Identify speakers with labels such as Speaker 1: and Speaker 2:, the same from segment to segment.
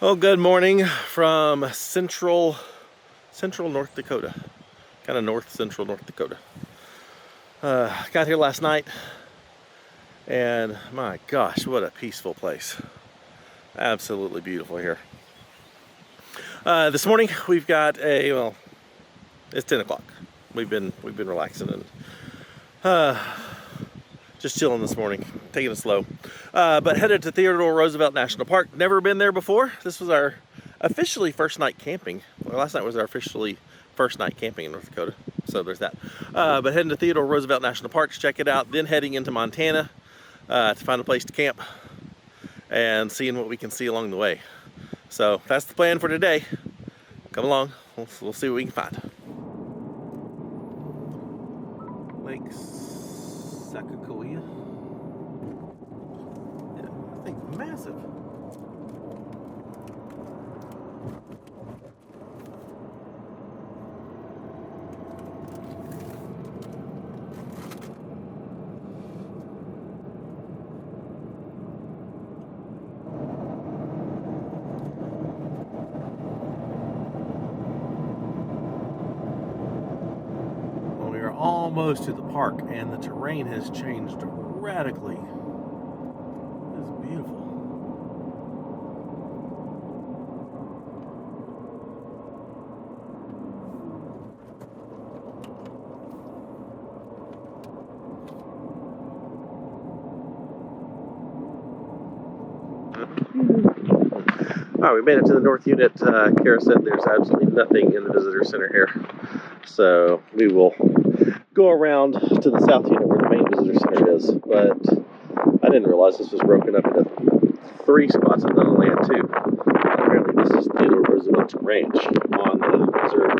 Speaker 1: Well, good morning from central North Dakota, kind of central North Dakota. Got here last night, and my gosh, what a peaceful place! Absolutely beautiful here. This morning we've got it's 10 o'clock. We've been relaxing and just chilling this morning, taking it slow. But headed to Theodore Roosevelt National Park. Never been there before. This was our officially first night camping. Well, last night was our officially first night camping in North Dakota. So there's that. But heading to Theodore Roosevelt National Park to check it out. Then heading into Montana to find a place to camp and seeing what we can see along the way. So that's the plan for today. Come along. We'll see what we can find. Lakes. Sakakoya. Yeah, I think massive. Well, we are almost to the park, and the terrain has changed radically. It's beautiful. All right, we made it to the north unit. Kara said there's absolutely nothing in the visitor center here, so we will go around to the south unit where the main visitor center is. But I didn't realize this was broken up into 3 spots and then only had 2. Apparently, this is Theodore Roosevelt's ranch on the reserve.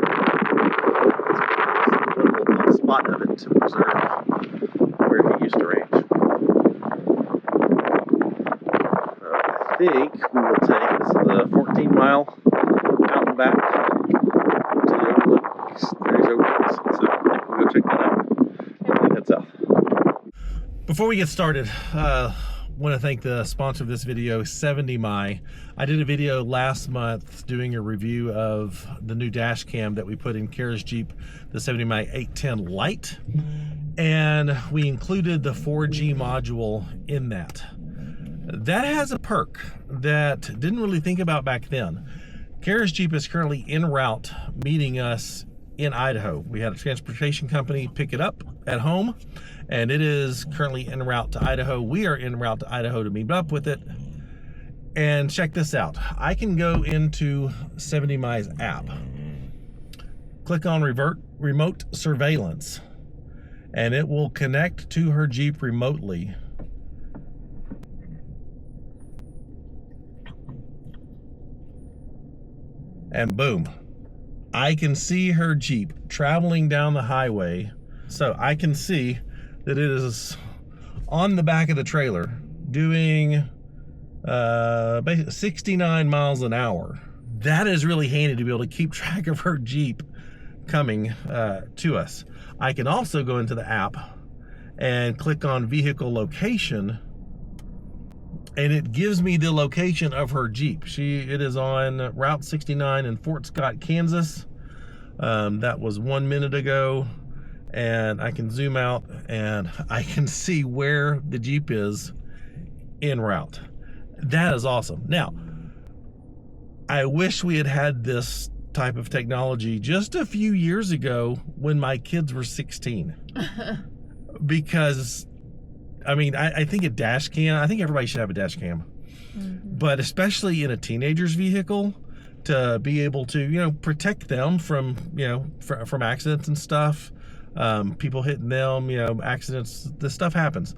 Speaker 1: It's one little spot of it to preserve where he used to range. I think we will take, this is a 14-mile out and back to the overlook. There's Overland, so I think we'll go check that out and then head south. Before we get started, I want to thank the sponsor of this video, 70 My. I did a video last month doing a review of the new dash cam that we put in Kara's Jeep, the 70 My 810 Lite, and we included the 4G module in that. That has a perk that didn't really think about back then. Kara's Jeep is currently en route meeting us in Idaho. We had a transportation company pick it up at home, and it is currently en route to Idaho. We are en route to Idaho to meet up with it. And check this out. I can go into 70 My's app, click on remote surveillance, and it will connect to her Jeep remotely. And boom, I can see her Jeep traveling down the highway. So I can see that it is on the back of the trailer doing 69 miles an hour. That is really handy to be able to keep track of her Jeep coming to us. I can also go into the app and click on vehicle location, and it gives me the location of her Jeep. It is on Route 69 in Fort Scott, Kansas. That was 1 minute ago. And I can zoom out and I can see where the Jeep is en route. That is awesome. Now, I wish we had had this type of technology just a few years ago when my kids were 16. Because I mean, I think a dash cam, I think everybody should have a dash cam. Mm-hmm. But especially in a teenager's vehicle, to be able to, protect them from, from accidents and stuff, people hitting them, accidents, this stuff happens.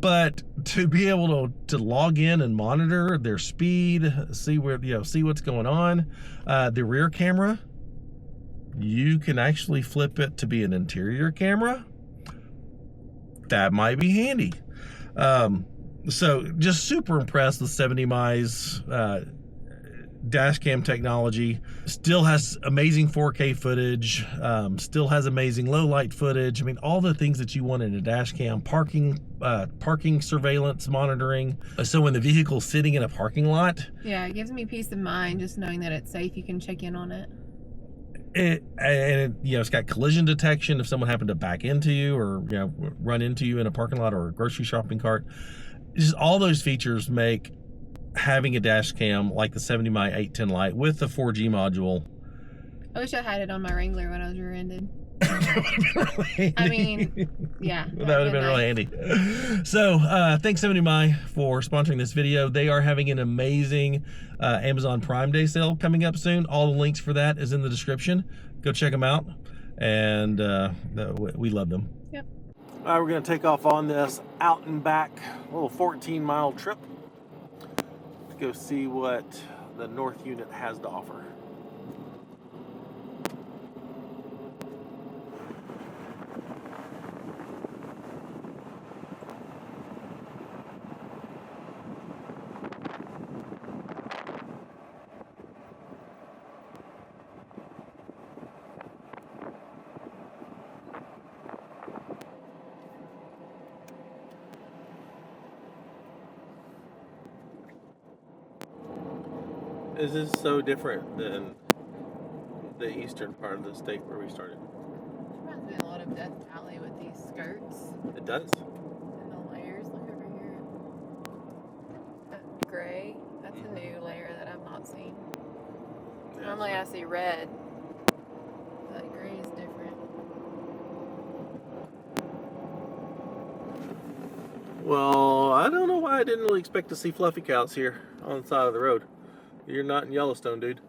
Speaker 1: But to be able to log in and monitor their speed, see what's going on, the rear camera, you can actually flip it to be an interior camera. That might be handy. So just super impressed with 70 My's dash cam technology. Still has amazing 4K footage, still has amazing low light footage. I mean, all the things that you want in a dash cam. Parking surveillance monitoring. So when the vehicle's sitting in a parking lot,
Speaker 2: yeah, it gives me peace of mind just knowing that it's safe. You can check in on it.
Speaker 1: It's got collision detection if someone happened to back into you or run into you in a parking lot or a grocery shopping cart. Just all those features make having a dash cam like the 70 x 810 Lite with the 4G module.
Speaker 2: I wish I had it on my Wrangler when I was rear-ended.
Speaker 1: Really
Speaker 2: I mean, yeah.
Speaker 1: That would have been really handy. So, thanks 70 My for sponsoring this video. They are having an amazing Amazon Prime Day sale coming up soon. All the links for that is in the description. Go check them out. And we love them.
Speaker 2: Yep.
Speaker 1: All right, we're going to take off on this out and back little 14-mile trip to go see what the North Unit has to offer. This is so different than the eastern part of the state where we started.
Speaker 2: Reminds me a lot of Death Valley with these skirts.
Speaker 1: It does.
Speaker 2: And the layers. Look over here. That gray. That's a new layer that I've not seen.
Speaker 1: Yeah,
Speaker 2: normally I see red. But gray is different.
Speaker 1: Well, I don't know why I didn't really expect to see fluffy cows here on the side of the road. You're not in Yellowstone, dude.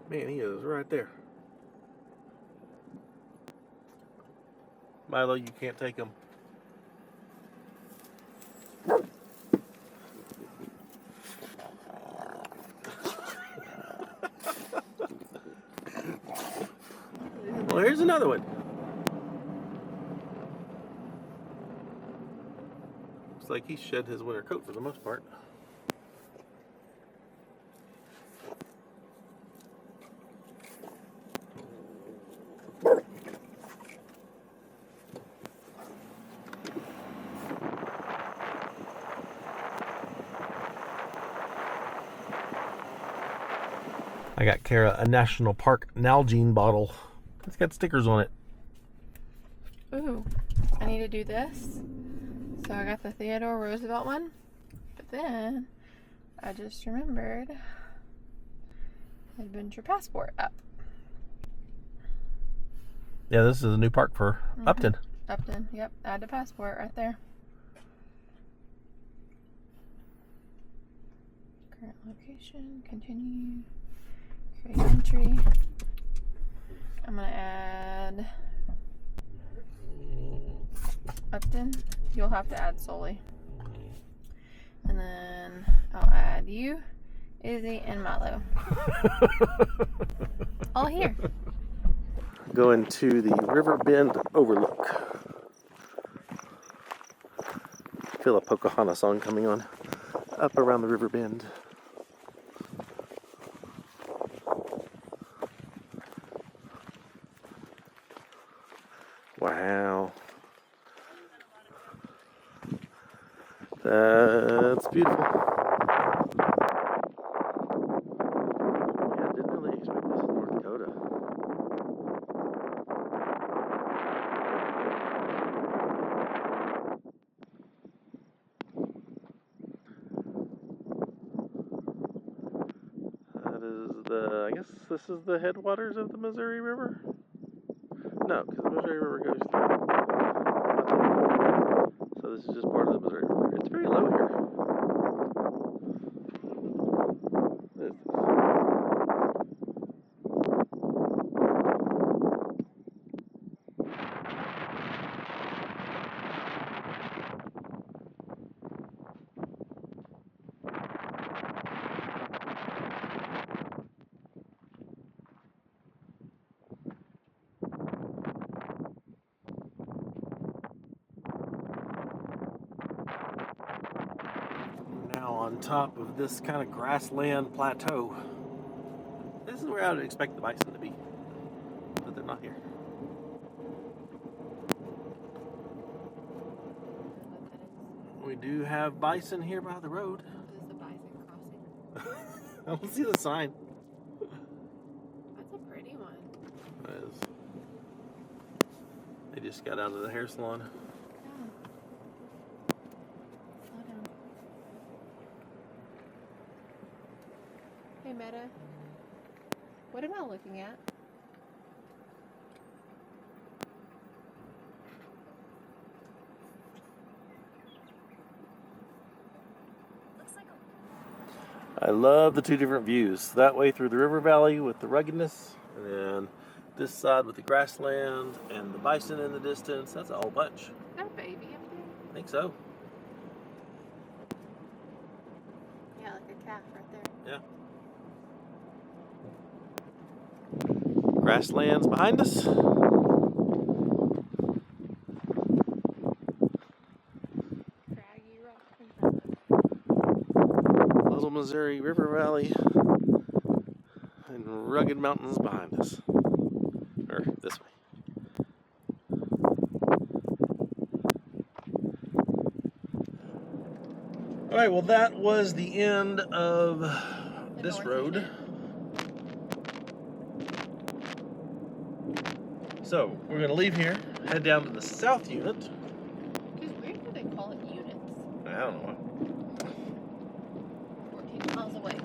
Speaker 1: Man, he is right there. Milo, you can't take him. Well, here's another one. Looks like he shed his winter coat for the most part. I got Kara a National Park Nalgene bottle. It's got stickers on it.
Speaker 2: Ooh, I need to do this. So I got the Theodore Roosevelt one, but then I just remembered Adventure Passport up.
Speaker 1: Yeah, this is a new park for Upton.
Speaker 2: Upton, yep. Add to passport right there. Current location, continue. Create entry. I'm gonna add Upton. You'll have to add Sully. And then I'll add you, Izzy, and Milo. All here.
Speaker 1: Going to the River Bend Overlook. Feel a Pocahontas song coming on. Up around the River Bend. Wow. That's beautiful. Yeah, I didn't really expect this in North Dakota. I guess this is the headwaters of the Missouri River? No, because the Missouri River goes through. So this is just part of the Missouri River. It's very low here. on top of this kind of grassland plateau. This is where I would expect the bison to be, but they're not here. We do have bison here by the road.
Speaker 2: This is the bison crossing.
Speaker 1: I don't see the sign.
Speaker 2: That's a pretty one.
Speaker 1: That is. They just got out of the hair salon.
Speaker 2: Yeah. Slow down. Hey, Meta. What am I looking at?
Speaker 1: I love the two different views. That way through the river valley with the ruggedness, and then this side with the grassland and the bison in the distance. That's a whole bunch.
Speaker 2: Is there a baby up there?
Speaker 1: I think so.
Speaker 2: Yeah, like a calf right there.
Speaker 1: Yeah. Grasslands behind us.
Speaker 2: Craggy rock in front of us.
Speaker 1: Little Missouri River Valley and rugged mountains behind us. Or this way. Alright, well that was the end of this road. So, we're going to leave here, head down to the south unit.
Speaker 2: It's weird that they call it units.
Speaker 1: I don't know.
Speaker 2: 14 miles away.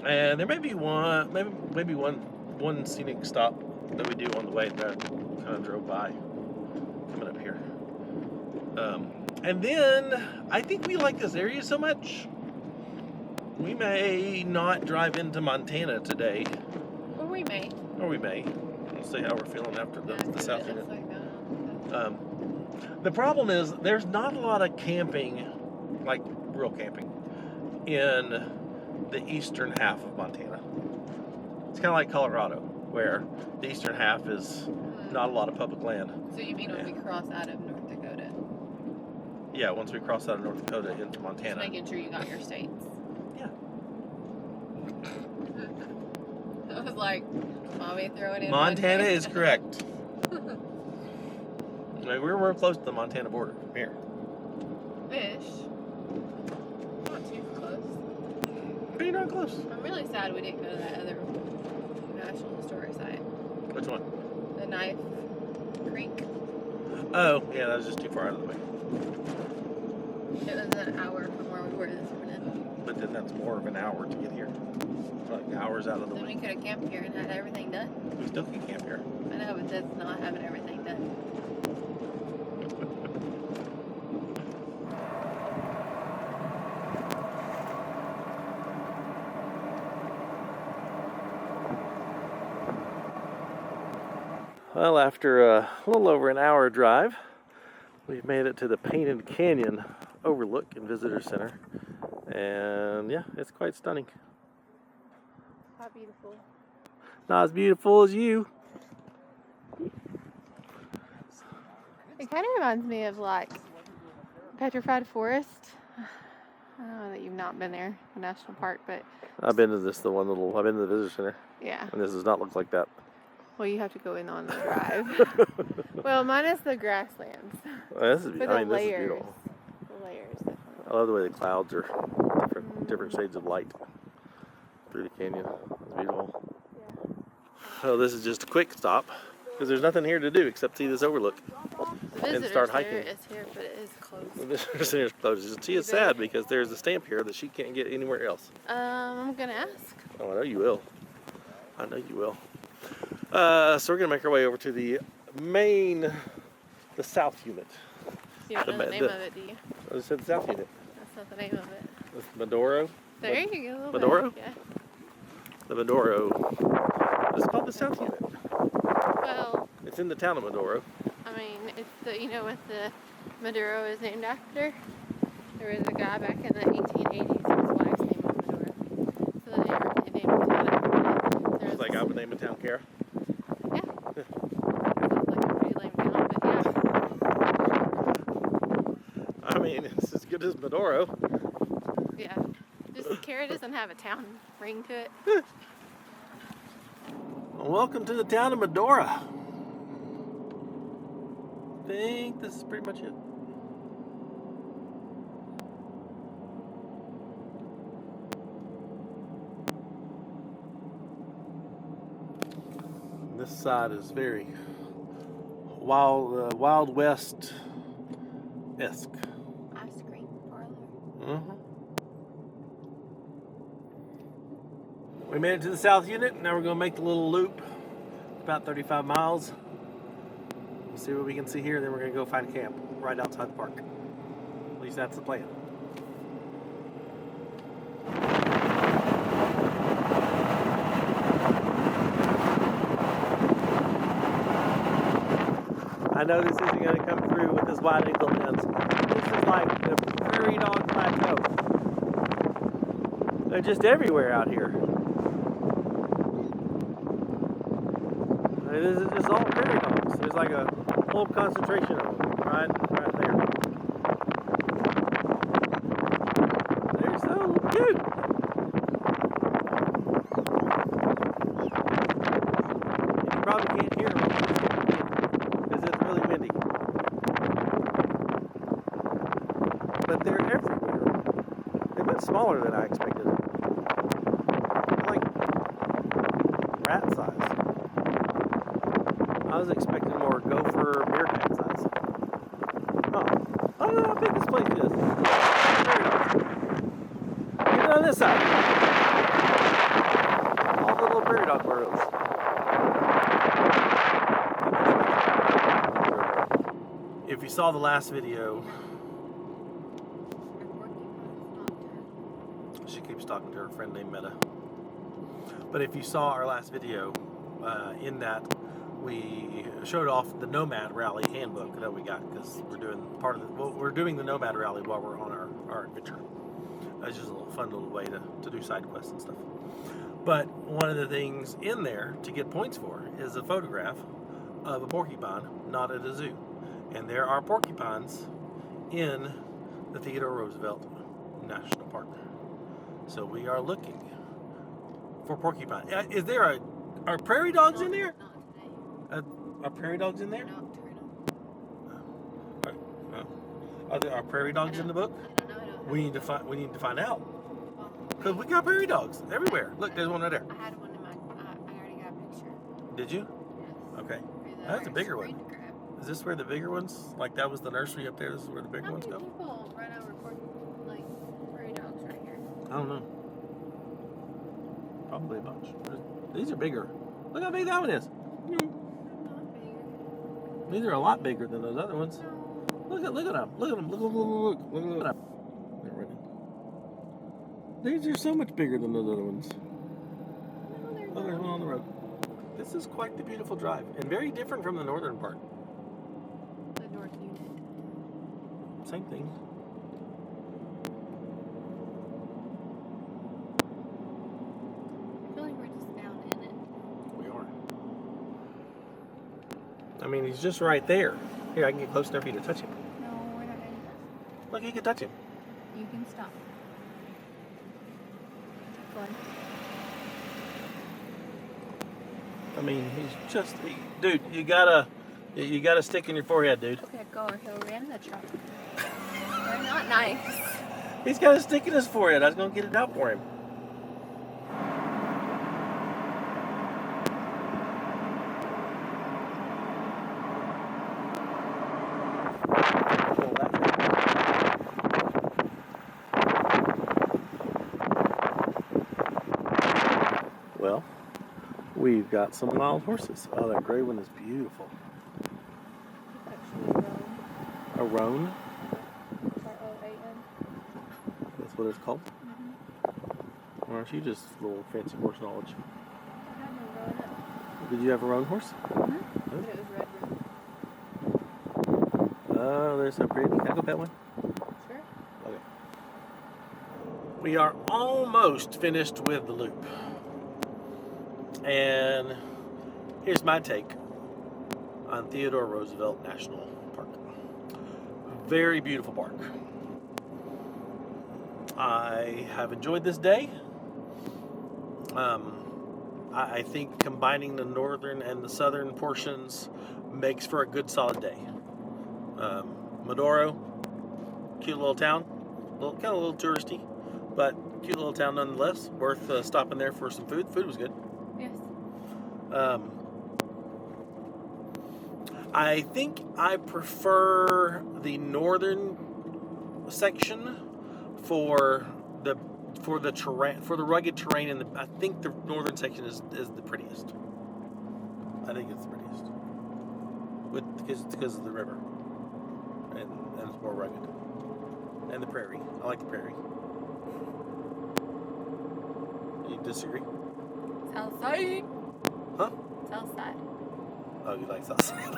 Speaker 1: And there may be maybe one scenic stop that we do on the way that I kind of drove by coming up here. And then I think we like this area so much, we may not drive into Montana today.
Speaker 2: Or we may.
Speaker 1: We'll see how we're feeling after the south unit.
Speaker 2: Like
Speaker 1: The problem is there's not a lot of camping, like real camping, in the eastern half of Montana. It's kind of like Colorado, where the eastern half is not a lot of public land.
Speaker 2: So you mean when we cross out of North Dakota?
Speaker 1: Yeah, once we cross out of North Dakota into Montana.
Speaker 2: Just making sure you got your states.
Speaker 1: Yeah.
Speaker 2: I was like, Mommy throwing in
Speaker 1: Montana
Speaker 2: one
Speaker 1: is correct. We're real close to the Montana border from here.
Speaker 2: Fish. Not too close.
Speaker 1: Pretty darn close.
Speaker 2: I'm really sad we didn't go to that other National Historic Site.
Speaker 1: Which one?
Speaker 2: The Knife Creek.
Speaker 1: Oh, yeah, that was just too far out of the way.
Speaker 2: It was an hour from where we were this morning.
Speaker 1: But then that's more of an hour to get here. Like hours out of the
Speaker 2: Then we
Speaker 1: way.
Speaker 2: could have camped here and had everything done.
Speaker 1: We still can camp here.
Speaker 2: I know, but that's not having everything done.
Speaker 1: Well, after a little over an hour drive, we've made it to the Painted Canyon Overlook and Visitor Center. And yeah, it's quite stunning.
Speaker 2: How beautiful.
Speaker 1: Not as beautiful as you.
Speaker 2: It kind of reminds me of like Petrified Forest. I don't know that you've not been there, the national park, but
Speaker 1: I've been to this, I've been to the Visitor Center.
Speaker 2: yeah.
Speaker 1: And this does not look like that.
Speaker 2: Well, you have to go in on the drive. Well, minus the grasslands.
Speaker 1: This is,
Speaker 2: But
Speaker 1: I
Speaker 2: the
Speaker 1: mean, this is
Speaker 2: layers.
Speaker 1: beautiful.
Speaker 2: The layers, definitely.
Speaker 1: I love the way the clouds are different shades of light through the canyon. It's beautiful.
Speaker 2: Yeah.
Speaker 1: So this is just a quick stop because there's nothing here to do except see this overlook
Speaker 2: The
Speaker 1: and start
Speaker 2: visitor
Speaker 1: hiking.
Speaker 2: center is here, but it is closed.
Speaker 1: The visitor center's closed. She is sad because there's a stamp here that she can't get anywhere else.
Speaker 2: I'm gonna ask.
Speaker 1: Oh, I know you will. I know you will. So we're gonna make our way over to the south unit.
Speaker 2: You don't know the name of it, do you?
Speaker 1: I said South Unit.
Speaker 2: That's not the name of it.
Speaker 1: It's Medoro.
Speaker 2: There you go.
Speaker 1: Medoro?
Speaker 2: Yeah.
Speaker 1: The Medoro. It's called the South Unit.
Speaker 2: Well,
Speaker 1: It's in the town of Medoro.
Speaker 2: I mean, it's the, you know what the Maduro is named after? There was a guy back in the 1880s, his wife's name was Maduro. So they named the town after it.
Speaker 1: It's like I would name a town Cara.
Speaker 2: Yeah. Sounds like a pretty lame town, but yeah.
Speaker 1: I mean, it's as good as Medoro.
Speaker 2: Yeah. Just Kara doesn't have a town ring to it.
Speaker 1: Well, welcome to the town of Medora. I think this is pretty much it. This side is very Wild West-esque.
Speaker 2: Ice cream parlor.
Speaker 1: Mm-hmm. We made it to the South Unit. Now we're going to make the little loop, about 35 miles. We'll see what we can see here. Then we're going to go find a camp right outside the park. At least that's the plan. I know this isn't going to come through with this wide angle lens. This is like the prairie dog plateau. They're just everywhere out here. This is just all prairie dogs. There's like a whole concentration of them right there. They're so cute. You probably can't hear them because it's really windy. But they're everywhere. They've been smaller than I expected. They're like rat size. I was expecting more gopher, meerkat size. Oh, I don't know how big this place is. Even on this side. All the little prairie dog burrows. If you saw the last video, she keeps talking to her friend named Meta. But if you saw our last video, in that we showed off the Nomad Rally handbook that we got because we're doing the Nomad Rally while we're on our adventure. That's just a little fun little way to do side quests and stuff. But one of the things in there to get points for is a photograph of a porcupine not at a zoo. And there are porcupines in the Theodore Roosevelt National Park. So we are looking for porcupine. Is there are prairie dogs in there? Are prairie dogs in there? Are prairie dogs in the book?
Speaker 2: I don't know.
Speaker 1: We need to find out. Because we got prairie dogs everywhere. Look, there's one right there.
Speaker 2: I had one in my. I already got a picture.
Speaker 1: Did you?
Speaker 2: Yes.
Speaker 1: Okay. That's a bigger one. Is this where the bigger ones? Like that was the nursery up there. This is where the bigger ones go.
Speaker 2: How many people run over prairie dogs right here?
Speaker 1: I don't know. Probably a bunch. These are bigger. Look how big that one is. These are a lot bigger than those other ones. Look at them. Look at them. Look at them. They're running. These are so much bigger than those other ones. Oh, there's one on the road. This is quite the beautiful drive and very different from the northern part.
Speaker 2: The North Unit.
Speaker 1: Same thing.
Speaker 2: I feel like we're just down in it.
Speaker 1: We are. I mean, he's just right there. Here, I can get close enough for you to touch him.
Speaker 2: No, we're not ready.
Speaker 1: Look, you can touch him.
Speaker 2: You can stop. Fun.
Speaker 1: I mean, he's just, dude. You got a stick in your forehead, dude.
Speaker 2: Okay, go or he'll ram the truck. They're not nice.
Speaker 1: He's got a stick in his forehead. I was gonna get it out for him. Well, we've got some wild horses. Oh, that gray one is beautiful.
Speaker 2: It's actually
Speaker 1: A roan?
Speaker 2: R-O-A-N.
Speaker 1: That's what it's called?
Speaker 2: Mm-hmm.
Speaker 1: Or aren't you just a little fancy horse knowledge?
Speaker 2: I had no roan.
Speaker 1: Did you have a roan horse?
Speaker 2: Mm-hmm. But it was red roan.
Speaker 1: Oh, they're so pretty. Can I go pet one?
Speaker 2: Sure.
Speaker 1: Okay. We are almost finished with the loop. And here's my take on Theodore Roosevelt National Park. Very beautiful park. I have enjoyed this day. I think combining the northern and the southern portions makes for a good solid day. Medoro, cute little town, kind of a little touristy, but cute little town nonetheless. Worth stopping there for some food. Food was good.
Speaker 2: Yes.
Speaker 1: I think I prefer the northern section for the terrain, for the rugged terrain, and I think the northern section is the prettiest. I think it's the prettiest, because of the river, and it's more rugged, and the prairie. I like the prairie. You disagree?
Speaker 2: South side.
Speaker 1: Huh?
Speaker 2: South side.
Speaker 1: Oh, you like south side?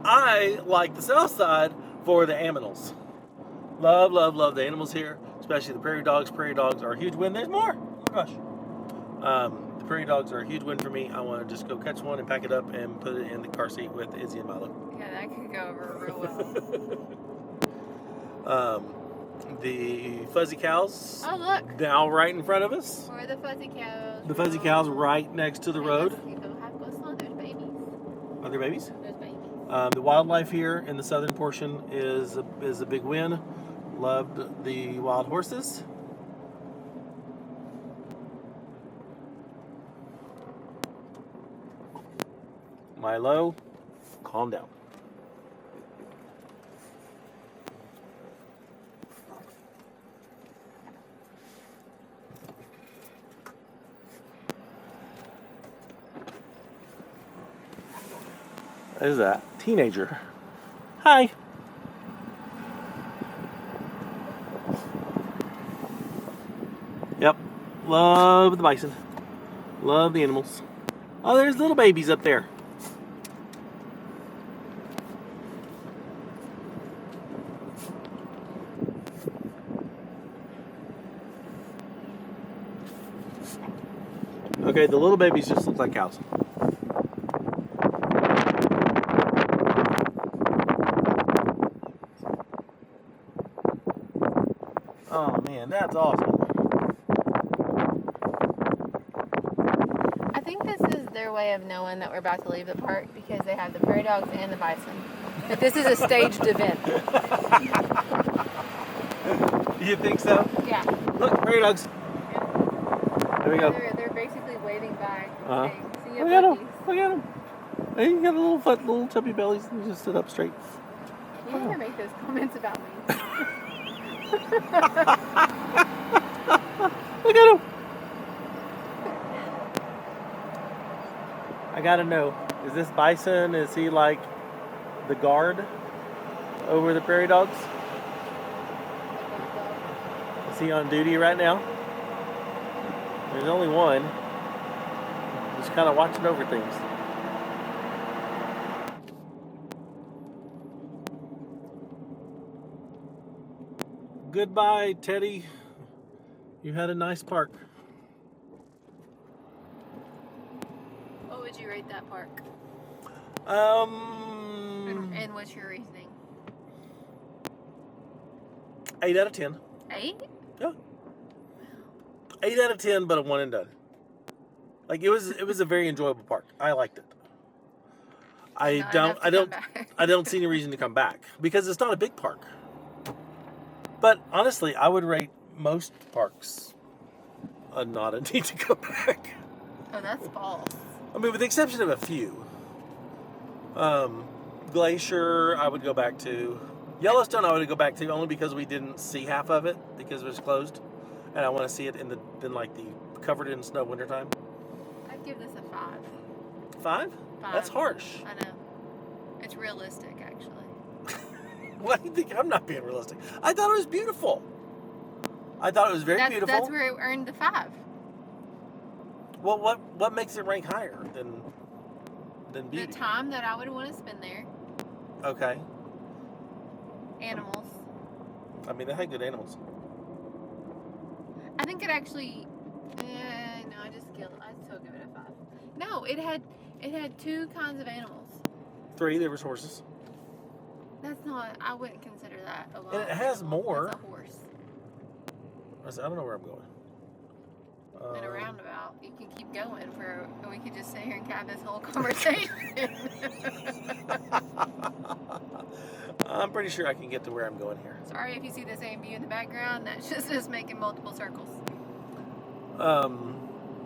Speaker 1: I like the south side for the animals. Love the animals here, especially the prairie dogs. Prairie dogs are a huge win. There's more. Oh my gosh. The prairie dogs are a huge win for me. I want to just go catch one and pack it up and put it in the car seat with Izzy and Milo.
Speaker 2: Yeah, that could go over real well.
Speaker 1: The fuzzy cows.
Speaker 2: Oh, look.
Speaker 1: Now right in front of us.
Speaker 2: Where are the fuzzy cows?
Speaker 1: The fuzzy cows right next to the road.
Speaker 2: There's babies.
Speaker 1: Are there babies?
Speaker 2: There's babies.
Speaker 1: The wildlife here in the southern portion is a big win. Loved the wild horses. Milo, calm down. What is that? Teenager. Hi. Yep. Love the bison. Love the animals. Oh, there's little babies up there. Okay, the little babies just look like cows. Oh man, that's awesome.
Speaker 2: I think this is their way of knowing that we're about to leave the park because they have the prairie dogs and the bison. But this is a staged event.
Speaker 1: You think so?
Speaker 2: Yeah.
Speaker 1: Look, prairie dogs. There we go.
Speaker 2: They're basically waving by.
Speaker 1: Uh-huh.
Speaker 2: Saying, see ya,
Speaker 1: Look at them.
Speaker 2: buddies."
Speaker 1: Look at them. Hey, you got little chubby bellies. They just sit up straight.
Speaker 2: You never make those comments about me.
Speaker 1: Look at him. I gotta know, is this bison, is he like the guard over the prairie dogs? Is he on duty right now? There's only one. Just kind of watching over things. Goodbye, Teddy. You had a nice park.
Speaker 2: What would you rate that park? And what's your reasoning?
Speaker 1: 8 out of 10.
Speaker 2: 8?
Speaker 1: Yeah. 8 out of 10, but a one and done. Like it was a very enjoyable park. I liked it. I don't see any reason to come back because it's not a big park. But honestly, I would rate most parks not a need to go back.
Speaker 2: Oh, that's false.
Speaker 1: I mean, with the exception of a few. Glacier, I would go back to. Yellowstone, I would go back to only because we didn't see half of it because it was closed, and I want to see it in the covered in snow wintertime.
Speaker 2: I'd give this a 5.
Speaker 1: 5?
Speaker 2: 5.
Speaker 1: That's harsh.
Speaker 2: I know. It's realistic, actually.
Speaker 1: Why do you think I'm not being realistic? I thought it was beautiful. I thought it was very beautiful.
Speaker 2: That's where it earned the 5.
Speaker 1: Well, what makes it rank higher than beauty?
Speaker 2: The time that I would want to spend there.
Speaker 1: Okay.
Speaker 2: Animals.
Speaker 1: I mean, they had good animals.
Speaker 2: I think it actually. No, I'd still give it a 5. No, it had 2 kinds of animals.
Speaker 1: 3. There was horses.
Speaker 2: That's not. I wouldn't consider that a wild
Speaker 1: And it has
Speaker 2: animal.
Speaker 1: more.
Speaker 2: It's a horse.
Speaker 1: I don't know where I'm going.
Speaker 2: In a roundabout, you can keep going and we could just sit here and have this whole conversation.
Speaker 1: I'm pretty sure I can get to where I'm going here.
Speaker 2: Sorry if you see the same view in the background. That's just us making multiple circles.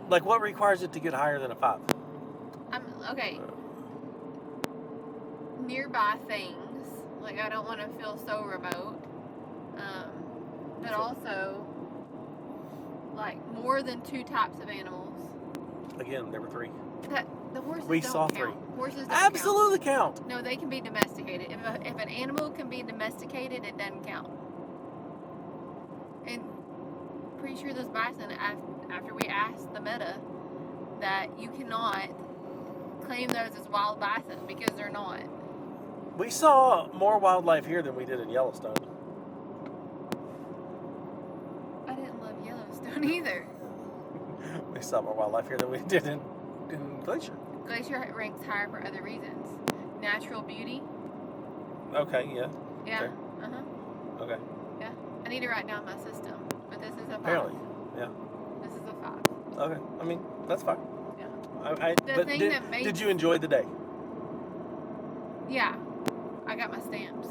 Speaker 1: Like what requires it to get higher than a 5?
Speaker 2: Okay. Nearby things. Like I don't want to feel so remote. But also, like more than 2 types of animals.
Speaker 1: Again, there were 3.
Speaker 2: The horses
Speaker 1: We
Speaker 2: don't
Speaker 1: saw
Speaker 2: count.
Speaker 1: 3.
Speaker 2: Horses don't
Speaker 1: Absolutely count.
Speaker 2: No, they can be domesticated. If an animal can be domesticated, it doesn't count. And pretty sure those bison, after we asked the meta, that you cannot claim those as wild bison because they're not.
Speaker 1: We saw more wildlife here than we did in Yellowstone.
Speaker 2: I didn't love Yellowstone either.
Speaker 1: We saw more wildlife here than we did in Glacier.
Speaker 2: Glacier ranks higher for other reasons. Natural beauty.
Speaker 1: Okay, yeah.
Speaker 2: Yeah.
Speaker 1: Fair.
Speaker 2: Uh-huh.
Speaker 1: Okay.
Speaker 2: Yeah. I need to write down my system, but this is a 5.
Speaker 1: Apparently, yeah.
Speaker 2: This is a 5.
Speaker 1: Okay, I mean, that's fine.
Speaker 2: Yeah.
Speaker 1: But did you enjoy the day?
Speaker 2: Yeah. I got my stamps.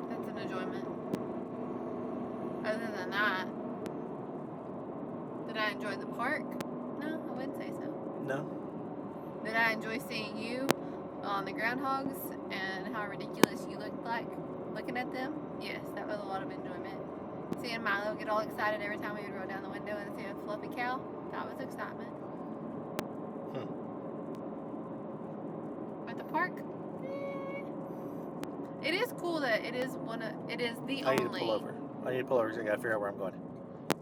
Speaker 2: That's an enjoyment. Other than that, did I enjoy the park? No, I wouldn't say so.
Speaker 1: No.
Speaker 2: Did I enjoy seeing you on the groundhogs and how ridiculous you looked like looking at them? Yes, that was a lot of enjoyment. Seeing Milo get all excited every time we would roll down the window and see a fluffy cow, that was excitement. But the park, it is cool that it is the only.
Speaker 1: I need to pull over. I gotta figure out where I'm going.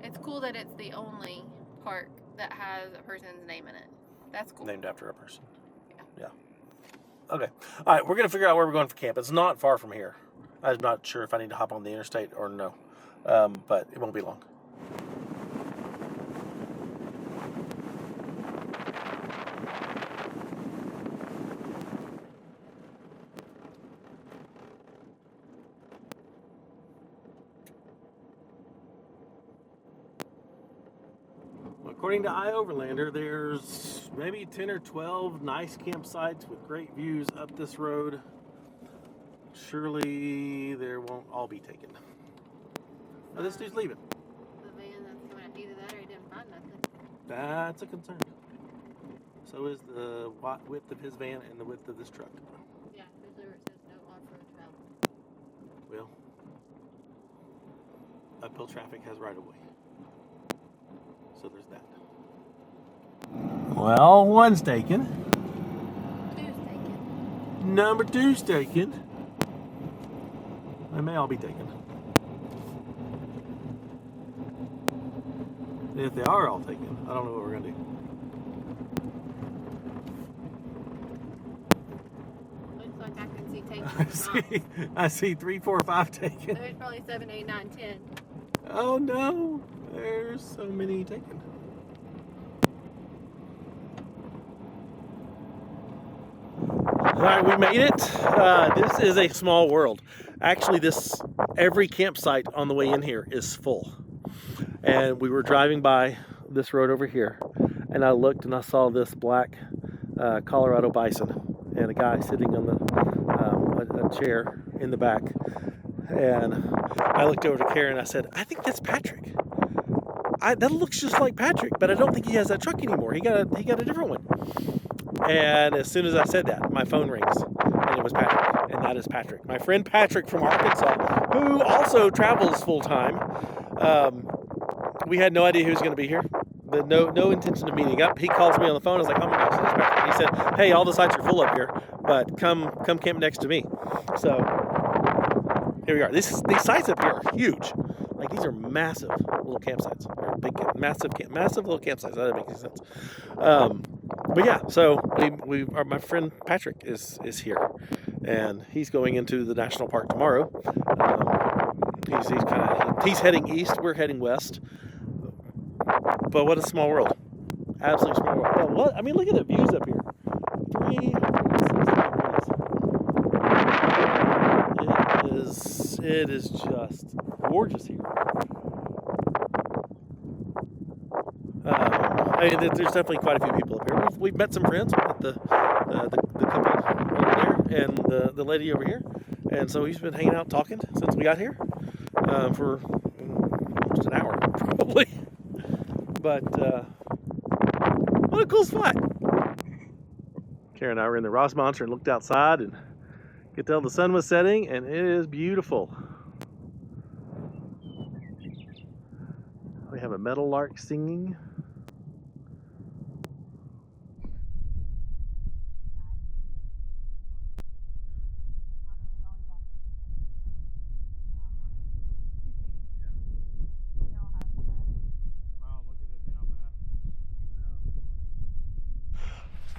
Speaker 2: It's cool that it's the only park that has a person's name in it. That's cool.
Speaker 1: Named after a person.
Speaker 2: Yeah.
Speaker 1: Okay. All right, we're going to figure out where we're going for camp. It's not far from here. I'm not sure if I need to hop on the interstate or no. But it won't be long. According to Overlander, there's maybe 10 or 12 nice campsites with great views up this road. Surely there won't all be taken. Oh, this dude's leaving.
Speaker 2: The van that's coming out, either that or he didn't find nothing.
Speaker 1: That's a concern. So is the width of his van and the width of this truck.
Speaker 2: Yeah, there's where it says no off-road travel.
Speaker 1: Well, uphill traffic has right of way. So there's that. Well, one's taken.
Speaker 2: 2's taken.
Speaker 1: Number 2's taken. They may all be taken. If they are all taken, I don't know what we're going to do.
Speaker 2: Looks like I can see taken.
Speaker 1: I see 3, 4, 5 taken.
Speaker 2: There's probably 7, 8, 9, 10.
Speaker 1: Oh no, there's so many taken. All right, we made it. This is a small world. Actually, every campsite on the way in here is full. And we were driving by this road over here, and I looked and I saw this black Colorado bison and a guy sitting on a chair in the back. And I looked over to Karen and I said, I think that's Patrick. That looks just like Patrick, but I don't think he has that truck anymore. He got a different one. And as soon as I said that, my phone rings, and it was Patrick, and that is Patrick. My friend Patrick from Arkansas, who also travels full-time. We had no idea he was going to be here. No intention of meeting up. He calls me on the phone. I was like, oh my gosh, that's Patrick. He said, hey, all the sites are full up here, but come camp next to me. So here we are. These sites up here are huge. Like, these are massive little campsites. Or massive little campsites. That doesn't make any sense. But yeah, so my friend Patrick is here, and he's going into the national park tomorrow. He's heading east. We're heading west. But what a small world! Absolutely small world. But look at the views up here. 360 degrees. It is just gorgeous here. I mean, there's definitely quite a few people up here. We've met some friends. We've met the couple over there and the lady over here. And so he's been hanging out talking since we got here for almost an hour, probably. But what a cool spot. Karen and I were in the Ross Monster and looked outside and could tell the sun was setting, and it is beautiful. We have a meadowlark singing.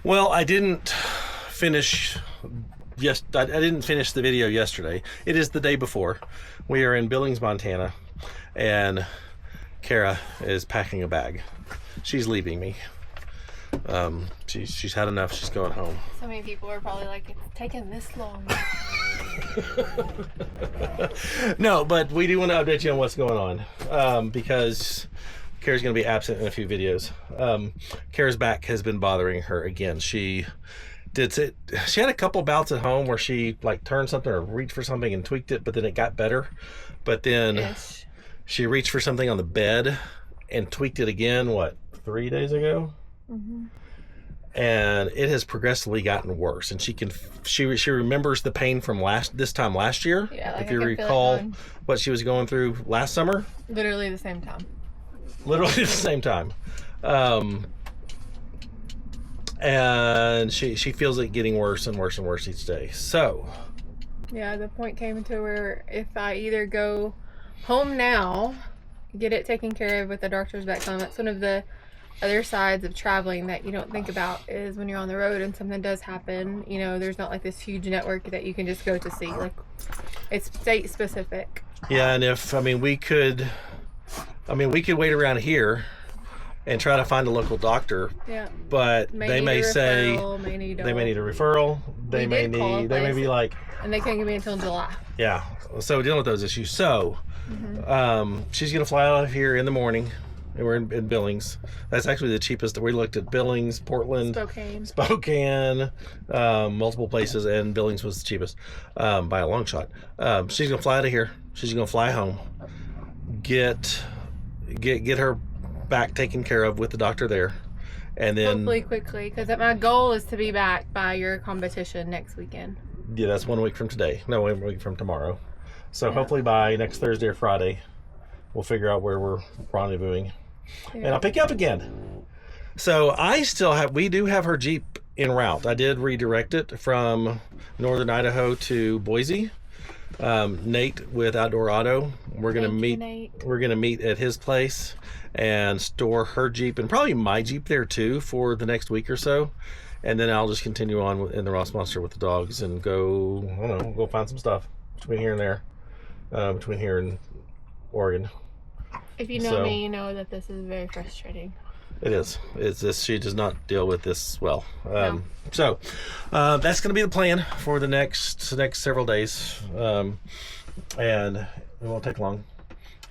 Speaker 1: Well, I didn't finish. Yes, I didn't finish the video yesterday. It is the day before. We are in Billings, Montana, and Kara is packing a bag. She's leaving me. She's had enough. She's going home.
Speaker 2: So many people are probably like, it's taking this long.
Speaker 1: No, but we do want to update you on what's going on because Kara's going to be absent in a few videos. Kara's back has been bothering her again. She had a couple bouts at home where she like turned something or reached for something and tweaked it, but then it got better. But then she reached for something on the bed and tweaked it again, 3 days ago? Mm-hmm. And it has progressively gotten worse. And she remembers the pain from this time last year.
Speaker 2: Yeah, like
Speaker 1: if you recall what she was going through last summer.
Speaker 2: Literally the same time.
Speaker 1: Literally the same time. And she feels it getting worse and worse and worse each day. So
Speaker 2: yeah, the point came to where if I either go home now, get it taken care of with the doctor's back home. That's one of the other sides of traveling that you don't think about, is when you're on the road and something does happen, you know, there's not like this huge network that you can just go to see. Like, it's state specific.
Speaker 1: Yeah, and we could wait around here and try to find a local doctor. Yeah. But they may say they may need a referral. They may be like,
Speaker 2: and they can't give me until July.
Speaker 1: Yeah. So dealing with those issues. So she's gonna fly out of here in the morning. And we're in Billings. That's actually the cheapest. We looked at Billings, Portland, Spokane, multiple places, and Billings was the cheapest by a long shot. She's gonna fly out of here. She's gonna fly home, get her back taken care of with the doctor there, and then
Speaker 2: hopefully quickly, because my goal is to be back by your competition next weekend.
Speaker 1: Yeah, that's 1 week from today. No, 1 week from tomorrow. So hopefully by next Thursday or Friday, we'll figure out where we're rendezvousing. Yeah. And I'll pick you up again. So we do have her Jeep en route. I did redirect it from northern Idaho to Boise. Nate with Outdoor Auto. We're gonna meet at his place and store her Jeep and probably my Jeep there too for the next week or so. And then I'll just continue on in the Ross Monster with the dogs and go find some stuff between here and there, between here and Oregon.
Speaker 2: If you know me, you know that this is very frustrating.
Speaker 1: It is. It's this. She does not deal with this well. No. So that's going to be the plan for the next several days, and it won't take long,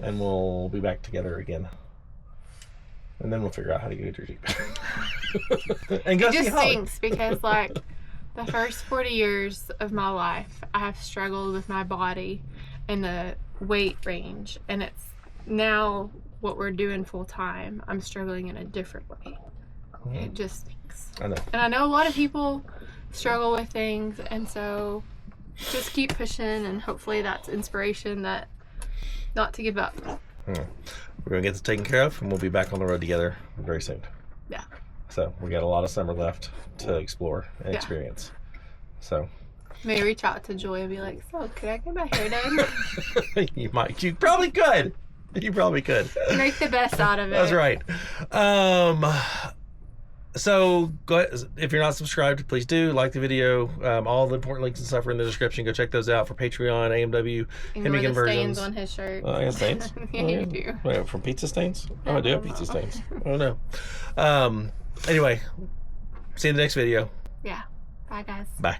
Speaker 1: and we'll be back together again, and then we'll figure out how to get your Jeep. And go see Holly.
Speaker 2: It just stinks because like the first 40 years of my life, I have struggled with my body and the weight range, and it's now what we're doing full time, I'm struggling in a different way. It just stinks. I know. And I know a lot of people struggle with things, and so just keep pushing, and hopefully that's inspiration that not to give up.
Speaker 1: We're going to get this taken care of, and we'll be back on the road together very soon.
Speaker 2: Yeah.
Speaker 1: So we got a lot of summer left to explore and experience. So
Speaker 2: maybe reach out to Joy and be like, so could I get my hair done?
Speaker 1: You probably could. You probably could.
Speaker 2: Make the best out of it.
Speaker 1: That's right. So go ahead. If you're not subscribed, please do like the video. All the important links and stuff are in the description. Go check those out for Patreon, AMW, Hemming Conversions.
Speaker 2: Stains on his shirt.
Speaker 1: I have stains.
Speaker 2: Yeah, you do.
Speaker 1: Wait, from pizza stains? Oh, I do have pizza stains. Oh no. Anyway, see you in the next video.
Speaker 2: Yeah. Bye, guys.
Speaker 1: Bye.